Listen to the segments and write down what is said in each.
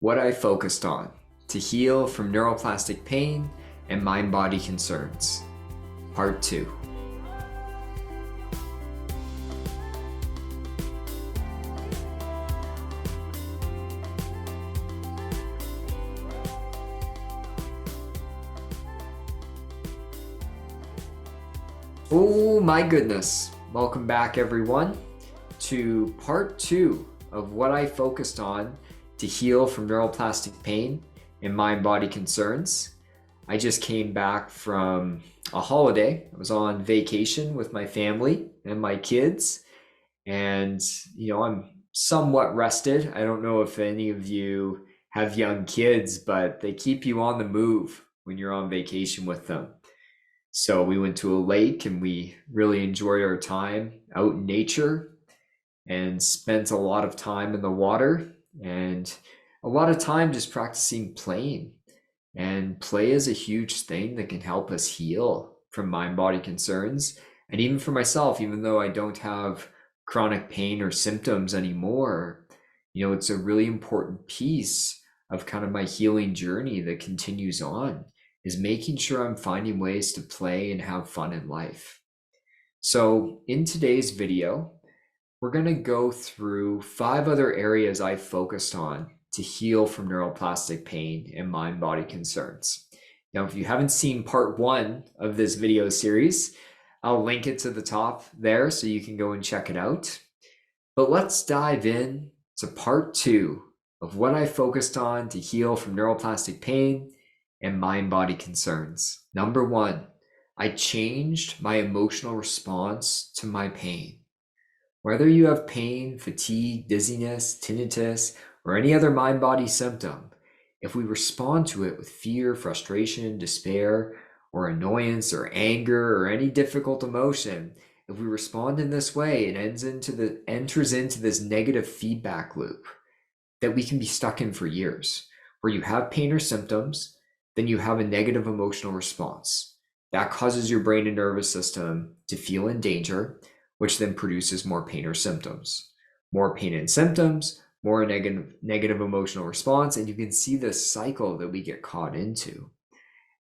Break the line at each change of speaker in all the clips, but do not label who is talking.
What I focused on to heal from neuroplastic pain and mind-body concerns. Part 2. Oh my goodness. Welcome back everyone to part 2 of what I focused on to heal from neuroplastic pain and mind-body concerns. I just came back from a holiday. I was on vacation with my family and my kids, and I'm somewhat rested. I don't know if any of you have young kids, but they keep you on the move when you're on vacation with them. So we went to a lake and we really enjoyed our time out in nature and spent a lot of time in the water and a lot of time just practicing playing. And play is a huge thing that can help us heal from mind-body concerns. And even for myself, even though I don't have chronic pain or symptoms anymore, it's a really important piece of kind of my healing journey that continues on, is making sure I'm finding ways to play and have fun in life. So in today's video, we're going to go through 5 other areas I focused on to heal from neuroplastic pain and mind-body concerns. Now, if you haven't seen part 1 of this video series, I'll link it to the top there so you can go and check it out. But let's dive in to part 2 of what I focused on to heal from neuroplastic pain and mind-body concerns. Number 1, I changed my emotional response to my pain. Whether you have pain, fatigue, dizziness, tinnitus, or any other mind-body symptom, if we respond to it with fear, frustration, despair, or annoyance, or anger, or any difficult emotion, if we respond in this way, it enters into this negative feedback loop that we can be stuck in for years, where you have pain or symptoms, then you have a negative emotional response. That causes your brain and nervous system to feel in danger, which then produces more pain or symptoms. More pain and symptoms, more negative emotional response, and you can see this cycle that we get caught into.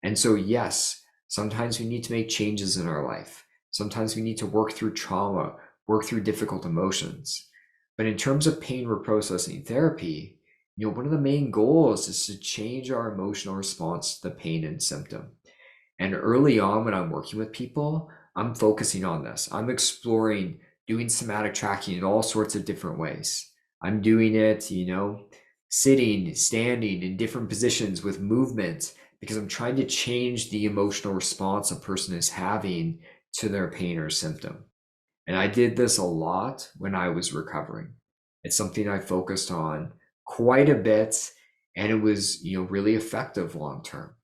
And so yes, sometimes we need to make changes in our life. Sometimes we need to work through trauma, work through difficult emotions. But in terms of pain reprocessing therapy, one of the main goals is to change our emotional response to the pain and symptom. And early on when I'm working with people, I'm focusing on this. I'm exploring doing somatic tracking in all sorts of different ways. I'm doing it, sitting, standing in different positions with movement, because I'm trying to change the emotional response a person is having to their pain or symptom. And I did this a lot when I was recovering. It's something I focused on quite a bit, and it was, really effective long term.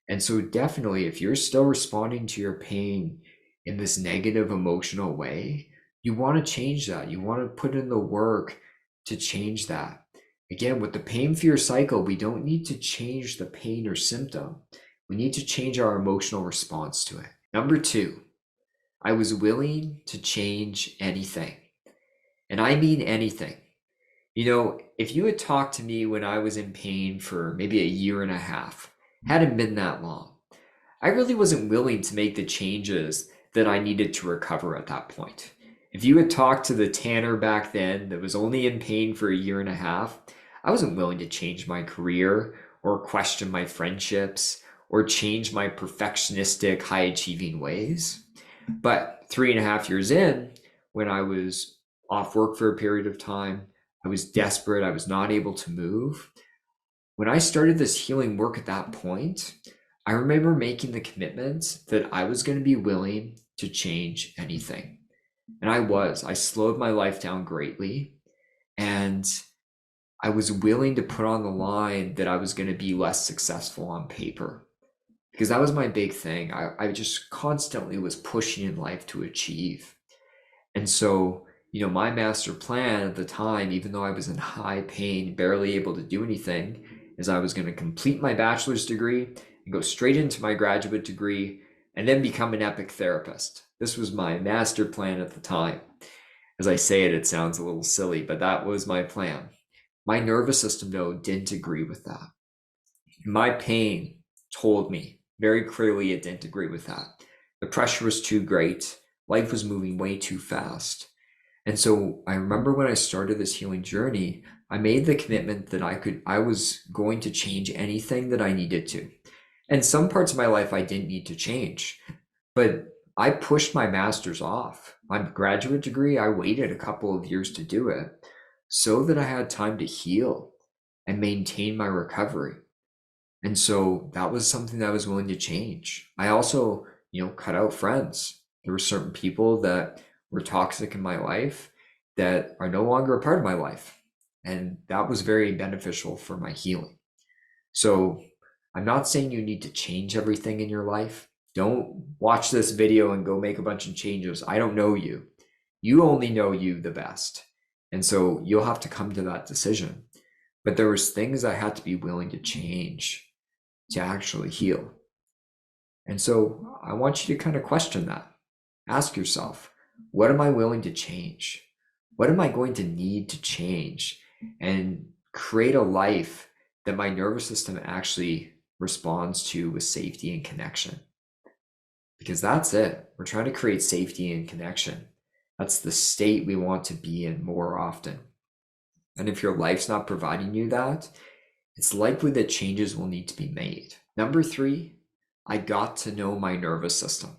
And so definitely, if you're still responding to your pain in this negative emotional way, you want to change that. You want to put in the work to change that. Again, with the pain fear cycle, we don't need to change the pain or symptom. We need to change our emotional response to it. Number 2, I was willing to change anything. And I mean anything. If you had talked to me when I was in pain for maybe a year and a half, hadn't been that long, I really wasn't willing to make the changes that I needed to recover at that point. If you had talked to the Tanner back then that was only in pain for a year and a half, I wasn't willing to change my career or question my friendships or change my perfectionistic, high-achieving ways. But 3.5 years in, when I was off work for a period of time, I was desperate, I was not able to move. When I started this healing work at that point, I remember making the commitment that I was going to be willing to change anything. And I slowed my life down greatly. And I was willing to put on the line that I was going to be less successful on paper, because that was my big thing. I just constantly was pushing in life to achieve. And so, my master plan at the time, even though I was in high pain, barely able to do anything, is I was going to complete my bachelor's degree and go straight into my graduate degree and then become an epic therapist. This was my master plan at the time. As I say it, it sounds a little silly, but that was my plan. My nervous system, though, didn't agree with that. My pain told me very clearly it didn't agree with that. The pressure was too great. Life was moving way too fast. And so I remember when I started this healing journey, I made the commitment that I was going to change anything that I needed to. And some parts of my life I didn't need to change, but I pushed my master's off. My graduate degree, I waited a couple of years to do it so that I had time to heal and maintain my recovery. And so that was something that I was willing to change. I also, cut out friends. There were certain people that were toxic in my life that are no longer a part of my life. And that was very beneficial for my healing. So I'm not saying you need to change everything in your life. Don't watch this video and go make a bunch of changes. I don't know you. You only know you the best. And so you'll have to come to that decision. But there was things I had to be willing to change to actually heal. And so I want you to kind of question that. Ask yourself, what am I willing to change? What am I going to need to change and create a life that my nervous system actually responds to with safety and connection? Because that's it. We're trying to create safety and connection. That's the state we want to be in more often. And if your life's not providing you that, it's likely that changes will need to be made. Number 3, I got to know my nervous system.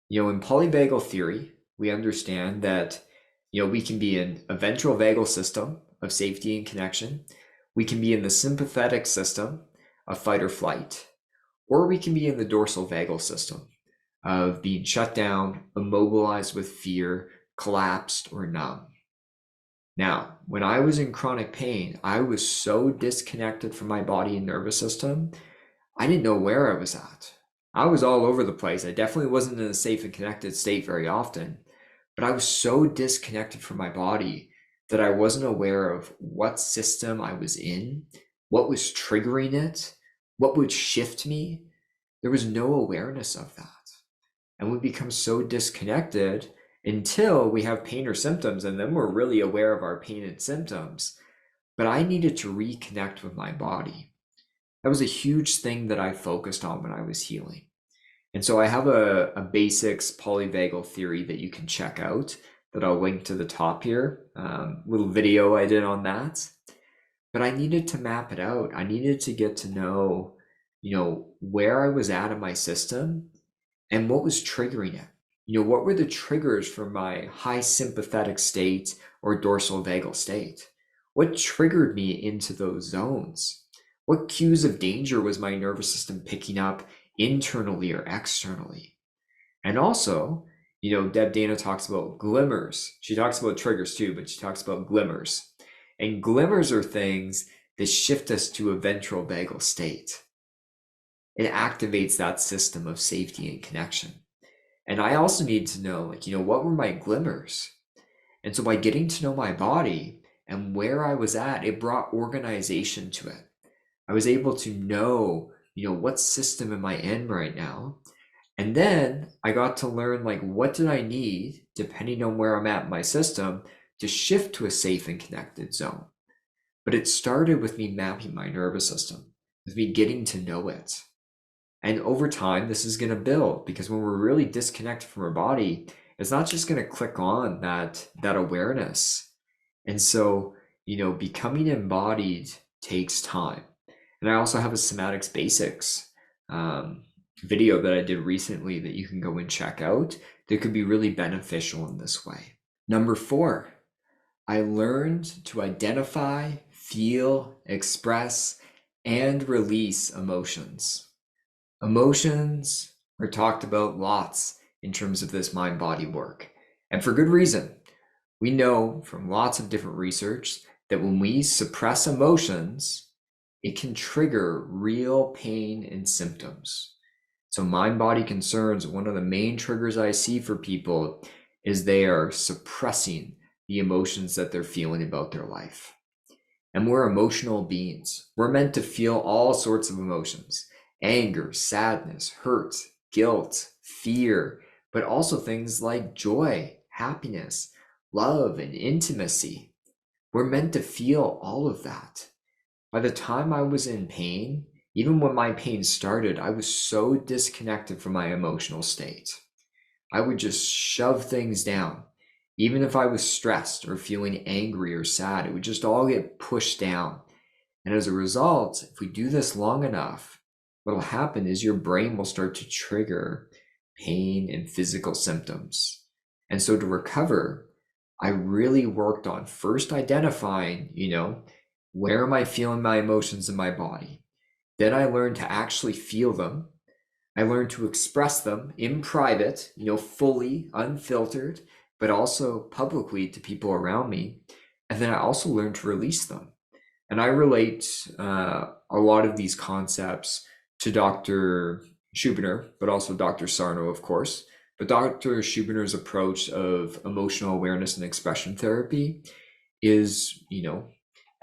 In Polyvagal Theory, we understand that, we can be in a ventral vagal system of safety and connection. We can be in the sympathetic system of fight or flight, or we can be in the dorsal vagal system of being shut down, immobilized with fear, collapsed, or numb. Now, when I was in chronic pain, I was so disconnected from my body and nervous system, I didn't know where I was at. I was all over the place. I definitely wasn't in a safe and connected state very often, but I was so disconnected from my body that I wasn't aware of what system I was in, what was triggering it, what would shift me. There was no awareness of that. And we become so disconnected until we have pain or symptoms, and then we're really aware of our pain and symptoms. But I needed to reconnect with my body. That was a huge thing that I focused on when I was healing. And so I have a basics polyvagal theory that you can check out that I'll link to the top here. Little video I did on that. But I needed to map it out. I needed to get to know, where I was at in my system and what was triggering it. What were the triggers for my high sympathetic state or dorsal vagal state? What triggered me into those zones? What cues of danger was my nervous system picking up internally or externally? And also, Deb Dana talks about glimmers. She talks about triggers too, but she talks about glimmers. And glimmers are things that shift us to a ventral vagal state. It activates that system of safety and connection. And I also need to know, what were my glimmers? And so by getting to know my body and where I was at, it brought organization to it. I was able to know, what system am I in right now? And then I got to learn, what did I need, depending on where I'm at in my system, to shift to a safe and connected zone. But it started with me mapping my nervous system, with me getting to know it. And over time, this is going to build, because when we're really disconnected from our body, it's not just going to click on that awareness. And so, becoming embodied takes time. And I also have a somatics basics video that I did recently that you can go and check out that could be really beneficial in this way. Number 4, I learned to identify, feel, express, and release emotions. Emotions are talked about lots in terms of this mind-body work, and for good reason. We know from lots of different research that when we suppress emotions, it can trigger real pain and symptoms. So mind-body concerns, one of the main triggers I see for people is they are suppressing the emotions that they're feeling about their life. And we're emotional beings. We're meant to feel all sorts of emotions: anger, sadness, hurt, guilt, fear, but also things like joy, happiness, love, and intimacy. We're meant to feel all of that. By the time I was in pain, even when my pain started, I was so disconnected from my emotional state. I would just shove things down. Even if I was stressed or feeling angry or sad, it would just all get pushed down. And as a result, if we do this long enough, what will happen is your brain will start to trigger pain and physical symptoms. And so to recover, I really worked on first identifying, where am I feeling my emotions in my body? Then I learned to actually feel them. I learned to express them in private, fully, unfiltered, but also publicly to people around me. And then I also learned to release them. And I relate a lot of these concepts to Dr. Schubiner, but also Dr. Sarno, of course. But Dr. Schubiner's approach of emotional awareness and expression therapy is,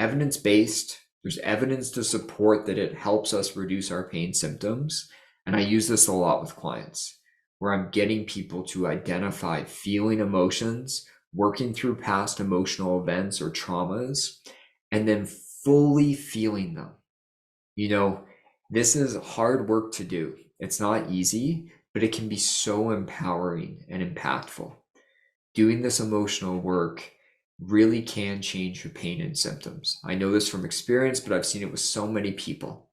evidence-based. There's evidence to support that it helps us reduce our pain symptoms. And I use this a lot with clients, where I'm getting people to identify feeling emotions, working through past emotional events or traumas, and then fully feeling them. This is hard work to do. It's not easy, but it can be so empowering and impactful. Doing this emotional work really can change your pain and symptoms. I know this from experience, but I've seen it with so many people.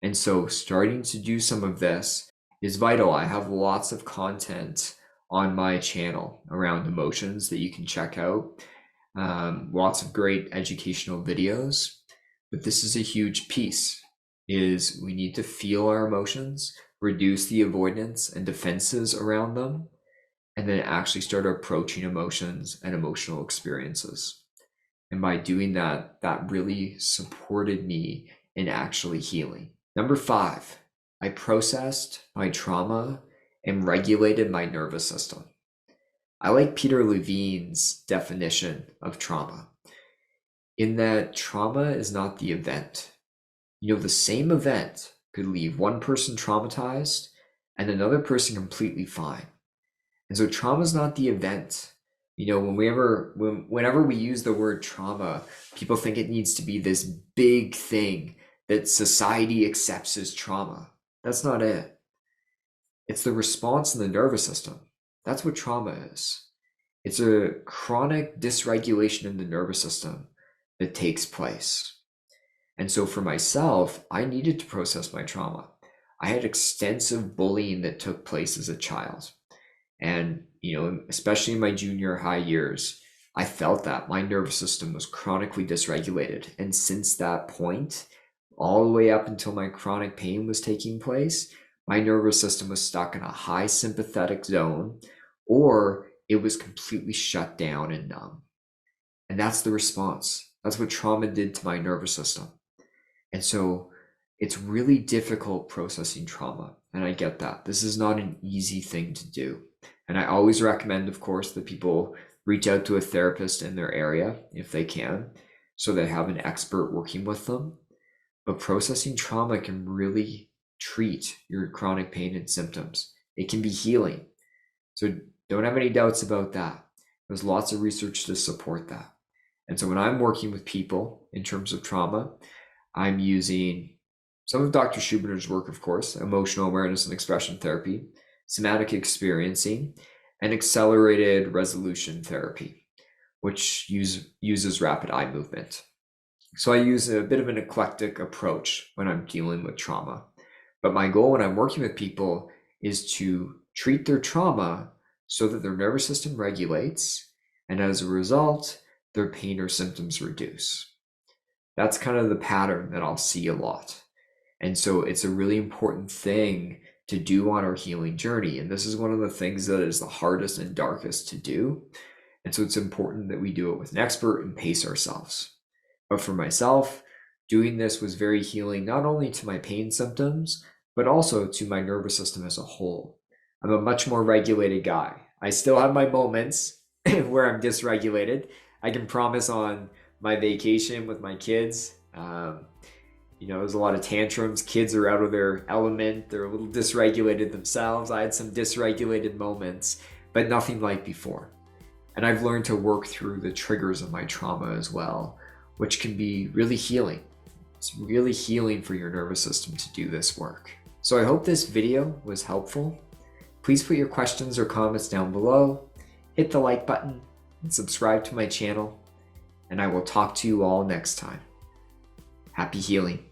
And so starting to do some of this is vital. I have lots of content on my channel around emotions that you can check out. Lots of great educational videos, but this is a huge piece, is we need to feel our emotions, reduce the avoidance and defenses around them, and then actually start approaching emotions and emotional experiences. And by doing that, that really supported me in actually healing. Number 5, I processed my trauma and regulated my nervous system. I like Peter Levine's definition of trauma, in that trauma is not the event. The same event could leave one person traumatized and another person completely fine. And so trauma is not the event. Whenever we use the word trauma, people think it needs to be this big thing that society accepts as trauma. That's not it. It's the response in the nervous system. That's what trauma is. It's a chronic dysregulation in the nervous system that takes place. And so for myself, I needed to process my trauma. I had extensive bullying that took place as a child. And, especially in my junior high years, I felt that my nervous system was chronically dysregulated. And since that point, all the way up until my chronic pain was taking place, my nervous system was stuck in a high sympathetic zone, or it was completely shut down and numb. And that's the response. That's what trauma did to my nervous system. And so it's really difficult processing trauma. And I get that. This is not an easy thing to do. And I always recommend, of course, that people reach out to a therapist in their area if they can, so they have an expert working with them. But processing trauma can really treat your chronic pain and symptoms. It can be healing. So don't have any doubts about that. There's lots of research to support that. And so when I'm working with people in terms of trauma, I'm using some of Dr. Schubiner's work, of course, emotional awareness and expression therapy, somatic experiencing, and accelerated resolution therapy, which uses rapid eye movement. So I use a bit of an eclectic approach when I'm dealing with trauma. But my goal when I'm working with people is to treat their trauma so that their nervous system regulates, and as a result, their pain or symptoms reduce. That's kind of the pattern that I'll see a lot. And so it's a really important thing to do on our healing journey. And this is one of the things that is the hardest and darkest to do. And so it's important that we do it with an expert and pace ourselves. But for myself, doing this was very healing, not only to my pain symptoms, but also to my nervous system as a whole. I'm a much more regulated guy. I still have my moments where I'm dysregulated. I can promise on my vacation with my kids, there's a lot of tantrums. Kids are out of their element. They're a little dysregulated themselves. I had some dysregulated moments, but nothing like before. And I've learned to work through the triggers of my trauma as well, which can be really healing. It's really healing for your nervous system to do this work. So I hope this video was helpful. Please put your questions or comments down below, hit the like button, and subscribe to my channel, and I will talk to you all next time. Happy healing.